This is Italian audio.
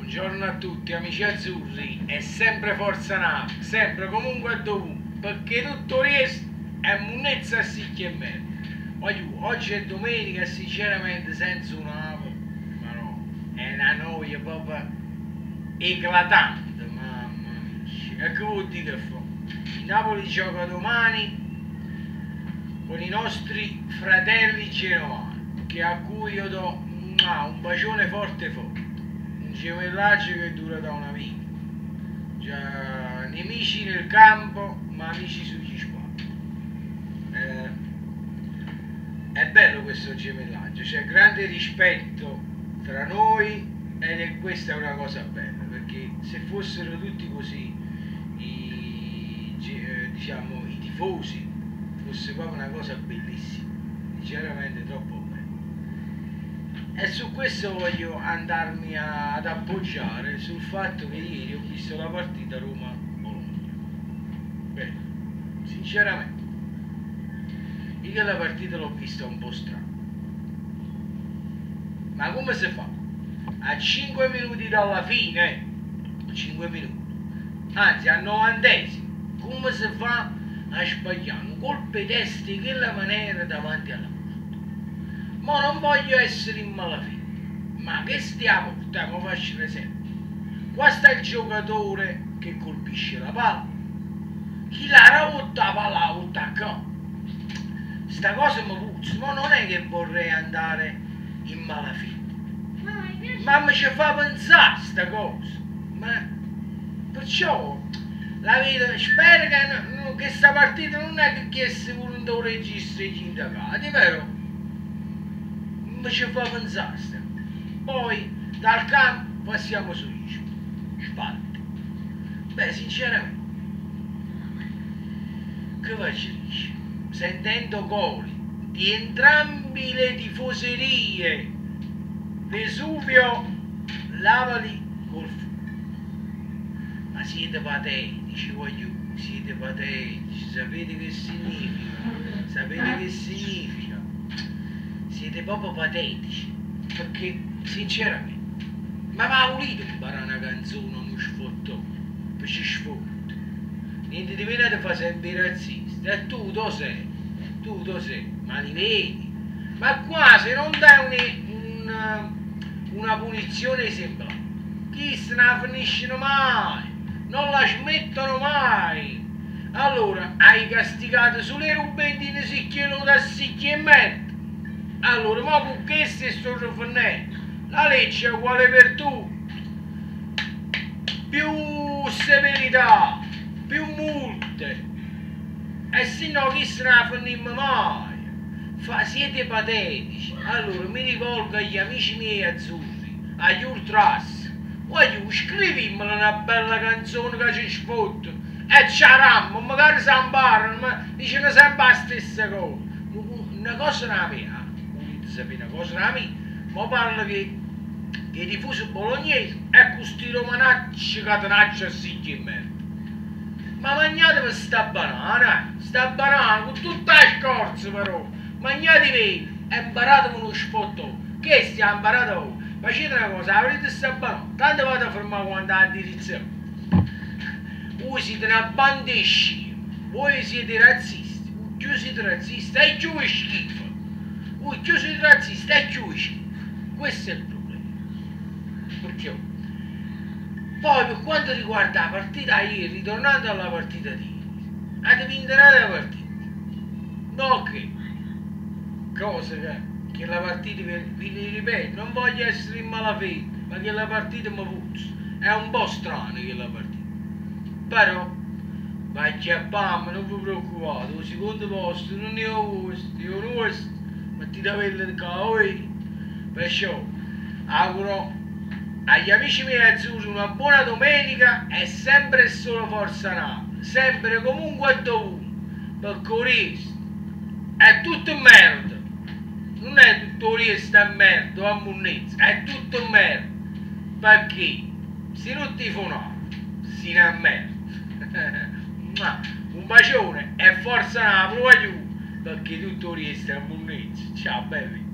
Buongiorno a tutti amici azzurri, è sempre Forza Napoli, sempre comunque e dovunque, perché tutto riesce è munnezza a sicchi e me. Oggi è domenica e sinceramente senza una Napoli, ma no, è una noia proprio eclatante, mamma mia. E che vuol dire che fa? Il Napoli gioca domani con i nostri fratelli genovani, a cui io do un bacione forte forte. Un gemellaggio che dura da una vita. Già, nemici nel campo, ma amici sugli spalti. È bello questo gemellaggio, c'è grande rispetto tra noi questa è una cosa bella, perché se fossero tutti così diciamo, i tifosi, fosse proprio una cosa bellissima, sinceramente troppo bella. E su questo voglio andarmi ad appoggiare sul fatto che ieri ho visto la partita Roma-Bologna. Beh, sinceramente, io la partita l'ho vista un po' strana. Ma come si fa? A 5 minuti dalla fine, 5 minuti, anzi al 90esimo, come si fa a sbagliare un colpo di testa in quella maniera davanti alla porta? Ma non voglio essere in malafede, ma che stiamo portando, faccio l'esempio. Qua sta il giocatore che colpisce la palla, chi l'ha rotta la palla la butta a capo. Sta cosa mi puzza, ma non è che vorrei andare in malafede, ma mi ci fa pensare sta cosa. Ma perciò la vedo, spero che sta partita non è che chiesse pure un registro gli indagati, vero? Mi ci fa pensare. Poi dal campo passiamo sugli spalti. Beh, sinceramente, che faccio dire? Sentendo gol di entrambi le tifoserie, Vesuvio lavali col fuoco. Ma siete patetici, siete patetici, sapete che significa? Sapete che significa? Siete proprio patetici, perché sinceramente, ma va volito imparare una canzone, uno sfottone, per ci sfotte. Niente di meno ti fa sempre razzista, e tu lo sei, ma li vedi? Ma qua se non dai una punizione esemplare, chi se ne finiscono mai, non la smettono mai. Allora, hai castigato sulle rubendine sicchielo da sicchi e merda. Allora, ma con che si sto rifornendo? La legge è uguale per tutti. Più severità, più multe. E se no chi se ne finimmo mai? Siete patetici. Allora mi rivolgo agli amici miei azzurri, agli ultras. Voglio scrivimela una bella canzone che ci sfotte. E ci arammo, magari si imparano, ma dicono sempre la stessa cosa. Una cosa non la mia. Sapere una cosa da me, ma parla che i tifosi bolognesi e questi romanacci catenacci a sicchi e merda. Ma mangiatevi sta banana con tutta la scorza però, mangiatevi e imparatevi uno spotto, che stiamo imparando? Facete una cosa, avrete sta banana, tanto vado a fermare quando ha direzione. Voi siete una banda di sci, voi siete razzisti, più siete razzisti e più è schifo. Voi chiuso il razzista e chiuso. Questo è il problema. Perché? Poi per quanto riguarda la partita ieri, ritornando alla partita di ieri, avete vinto la partita. No che? Cosa che la partita, vi ripeto, non voglio essere in malafede, ma che la partita mi puzza. È un po' strano che la partita. Però, vai a Bam, non vi preoccupate, il secondo posto non è vostro, è vostro. Metti da velle di perciò auguro agli amici miei azzurri una buona domenica e sempre e solo Forza Napoli, sempre comunque e dovunque, perché Orieste è tutto in merda, non è tutto Orieste è merda o a munnezza, è tutto in merda, perché se non ti fa si ne è merda. Un bacione e Forza Napoli, voglio, perché tutto riesce a munnezza. Ciao belli.